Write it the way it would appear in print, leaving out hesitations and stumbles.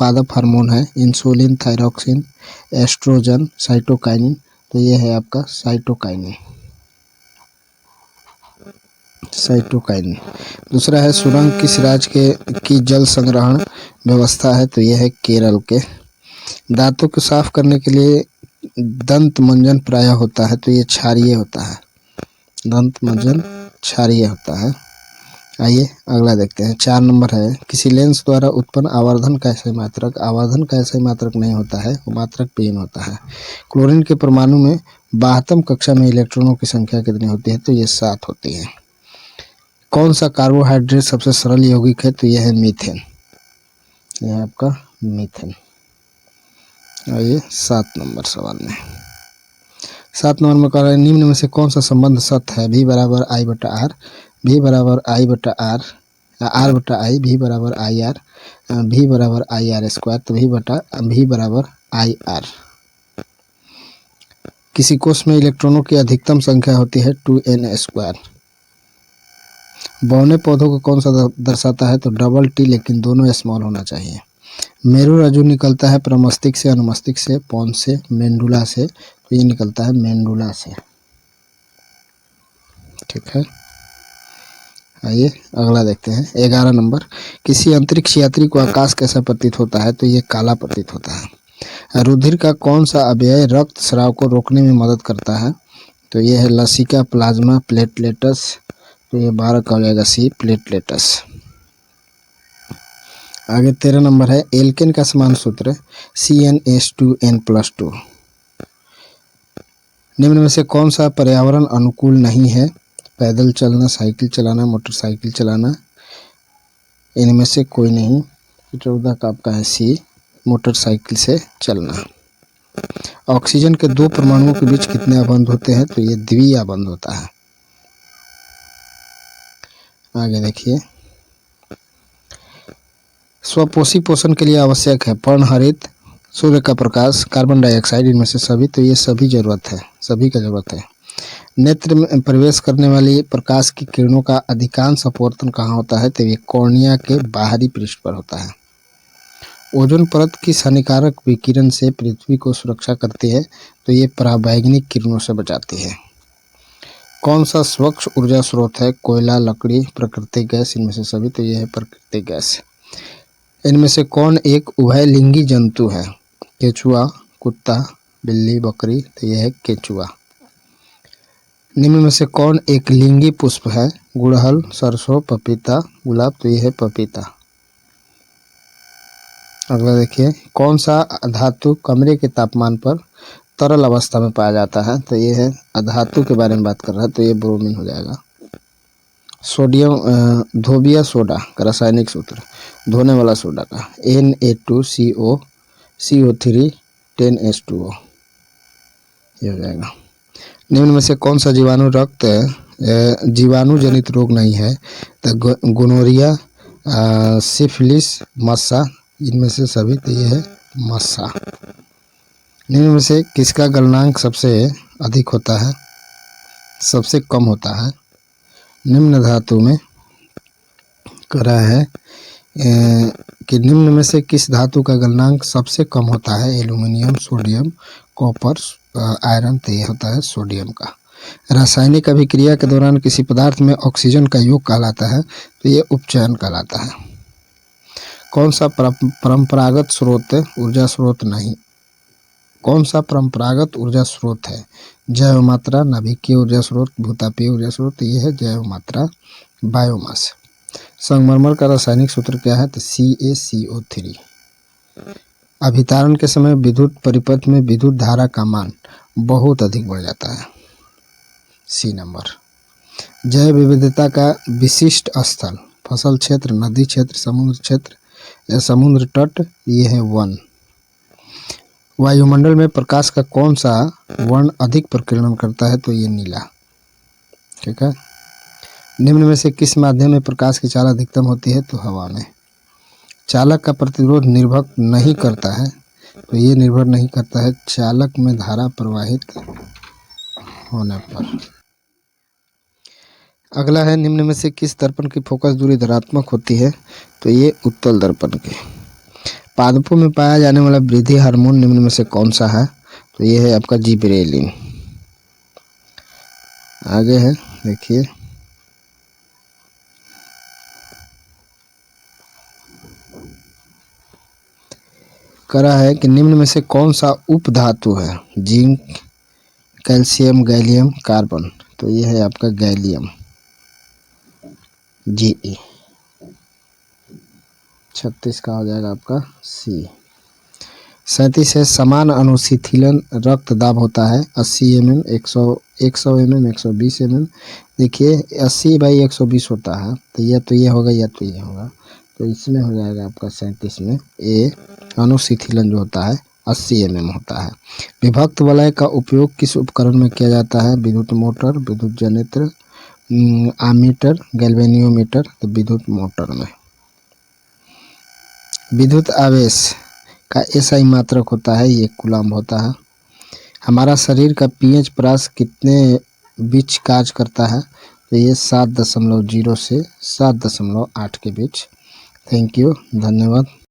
उत्पादक हार्मोन है, insulin, thyroxine, oestrogen, cytokinin. तो ये है आपका साइटोकाइनिन। साइटोकाइनिन। दूसरा है सुरंग किस राज्य की जल संग्रहण व्यवस्था है? तो यह है केरल के। दांतों को साफ करने के लिए दंत मंजन प्रायः होता है, तो ये क्षारीय होता है। दंत मंजन क्षारीय होता है। आइए अगला देखते हैं। 4 नंबर है, किसी लेंस द्वारा उत्पन्न आवर्धन का ऐसे मात्रक। आवर्धन का ऐसे मात्रक नहीं होता है, वो मात्रक विहीन होता है। क्लोरीन के परमाणु में 72 कक्षा में इलेक्ट्रॉनों की संख्या कितनी होती है? तो ये 7 होती है। कौन सा कार्बोहाइड्रेट सबसे सरल यौगिक है? तो यह है मीथेन। यह है आपका मीथेन। आइए 7 नंबर सवाल में। 7 नंबर में कह रहा है निम्न में से कौन सा संबंध सत्य है? V बराबर I बटा आर, V बराबर I बटा आर, R बटा I, V बराबर आई आर, V बराबर आई आर स्क्वायर। तो V बराबर आई आर। किसी कोष में इलेक्ट्रॉनों की अधिकतम संख्या होती है 2n स्क्वायर। बौने पौधों को कौन सा दर्शाता है? तो डबल टी, लेकिन दोनों स्मॉल होना चाहिए। मेरु रज्जु निकलता है प्रमस्तिष्क से, अनुमस्तिष्क से, पॉन्स से, मेंडुला से। तो ये निकलता है मेंडुला से। ठीक है, आइए अगला देखते हैं। 11 नंबर, किसी अंतरिक्ष यात्री को आकाश कैसा प्रतीत होता है? तो ये काला प्रतीत होता है। रुधिर का कौन सा अवयव रक्त स्राव को रोकने में मदद करता है? तो ये है लसिका, प्लाज्मा, प्लेटलेटस। तो ये 12 का हो जाएगा सी, प्लेटलेटस। आगे 13 नंबर है, एल्केन का समान सूत्र CnH2n+2। निम्न में से कौन सा पर्यावरण अनुकूल नहीं है? पैदल चलना, साइकिल चलाना, मोटरसाइकिल चलाना। इनमें से कोई नहीं। 14 का आपका है सी, मोटरसाइकिल से चलना। ऑक्सीजन के 2 परमाणुओं के बीच कितने आबंध होते हैं? तो ये द्विआबंध होता है। आगे देखिए, स्वपोषी पोषण के लिए आवश्यक है पर्णहरित, सूर्य का प्रकाश, कार्बन डाइऑक्साइड। इनमें से सभी। तो ये सभी जरूरत है, सभी का जरूरत है। नेत्र में प्रवेश करने वाली प्रकाश की किरणों का अधिकांश अपवर्तन कहाँ होता है? तो ये कॉर्निया के बाहरी पृष्ठ पर होता है। ओजोन परत किस हानिकारक विकिरण से पृथ्वी को सुरक्षा करती है? तो ये पराबैंगनी किरणों से बचाती है। कौन सा स्वच्छ ऊर्जा स्रोत है? कोयला, लकड़ी, प्राकृतिक गैस। इनमें से सभी। तो ये है प्राकृतिक गैस। इनमें से कौन एक उभयलिंगी जंतु है? केचुआ, कुत्ता, बिल्ली, बकरी। तो यह है केचुआ। निम्न में से कौन एक लिंगी पुष्प है? गुड़हल, सरसों, पपीता, गुलाब। तो यह है पपीता। अगला देखिए, कौन सा धातु कमरे के तापमान पर तरल अवस्था में पाया जाता है? तो ये है अधातु के बारे में बात कर रहा है, तो ये ब्रोमीन हो जाएगा। सोडियम धोबिया सोडा का रासायनिक सूत्र, धोने वाला सोडा का, Na2CO CO3 10H2O। ये हो जाएगा। निम्न में से कौन सा जीवाणु रक्त जीवाणु जनित रोग नहीं है? तो गोनोरिया, सिफिलिस, मस्सा। इनमें से सभी। तो ये है मस्सा। निम्न में से किसका गलनांक सबसे अधिक होता है, सबसे कम होता है? निम्न धातु में कह रहा है कि निम्न में से किस धातु का गलनांक सबसे कम होता है? Aluminium, sodium, copper, iron. तो ये होता है सोडियम का। रासायनिक अभिक्रिया के दौरान किसी पदार्थ में ऑक्सीजन का योग कहलाता है? तो ये उपचयन कहलाता है। कौन सा परंपरागत स्रोत ऊर्जा स्रोत नहीं? कौन सा परंपरागत ऊर्जा स्रोत है? जैव मात्रा, नाभिकीय ऊर्जा स्रोत, भूतापीय ऊर्जा स्रोत। ये है जैव मात्रा, बायोमास। संगमरमर का रासायनिक सूत्र क्या है? तो CaCO3। अभितारण के समय विद्युत परिपथ में विद्युत धारा का मान बहुत अधिक बढ़ जाता है। C number. जैव विविधता का विशिष्ट स्थल, फसल क्षेत्र, नदी क्षेत्र, समुद्र क्षेत्र या समुद्र तट। ये है वन। वायुमंडल में प्रकाश का कौन सा वर्ण अधिक प्रकीर्णन करता है? तो ये नीला। ठीक है। निम्न में से किस माध्यम में प्रकाश की चाल अधिकतम होती है? तो हवा में। चालक का प्रतिरोध निर्भर नहीं करता है? तो ये निर्भर नहीं करता है चालक में धारा प्रवाहित होने पर। अगला है, निम्न में से किस दर्पण की फोकस दूरी धनात्मक होती है? तो ये उत्तल दर्पण की। पादपों में पाया जाने वाला वृद्धि हार्मोन निम्न में से कौन सा है? तो ये है आपका जिबरेलिन। आगे है, देखिए करा है कि निम्न में से कौन सा उप धातु है? Zinc, calcium, gallium, carbon. तो ये है आपका गैलियम, Ge। 36 का हो जाएगा आपका सी। 37 है, समान अनुशीतलन रक्त दाब होता है 80 mm, 100 mm, 120 mm। देखिए 80/120 होता है, तो ये होगा या तो ये होगा, तो इसमें हो जाएगा आपका 37 में ए। अनुशीतलन जो होता है 80 mm होता है। विभक्त वलय का उपयोग किस उपकरण में किया जाता है? विद्युत मोटर, विद्युत जनरेटर, आमीटर, गैल्वेनियोमीटर। तो विद्युत मोटर में। विद्युत आवेश का एसआई मात्रक होता है, ये कूलम्ब होता है। हमारा शरीर का पीएच परास कितने बीच कार्य करता है? तो ये 7.0 से 7.8 के बीच। थैंक यू, धन्यवाद।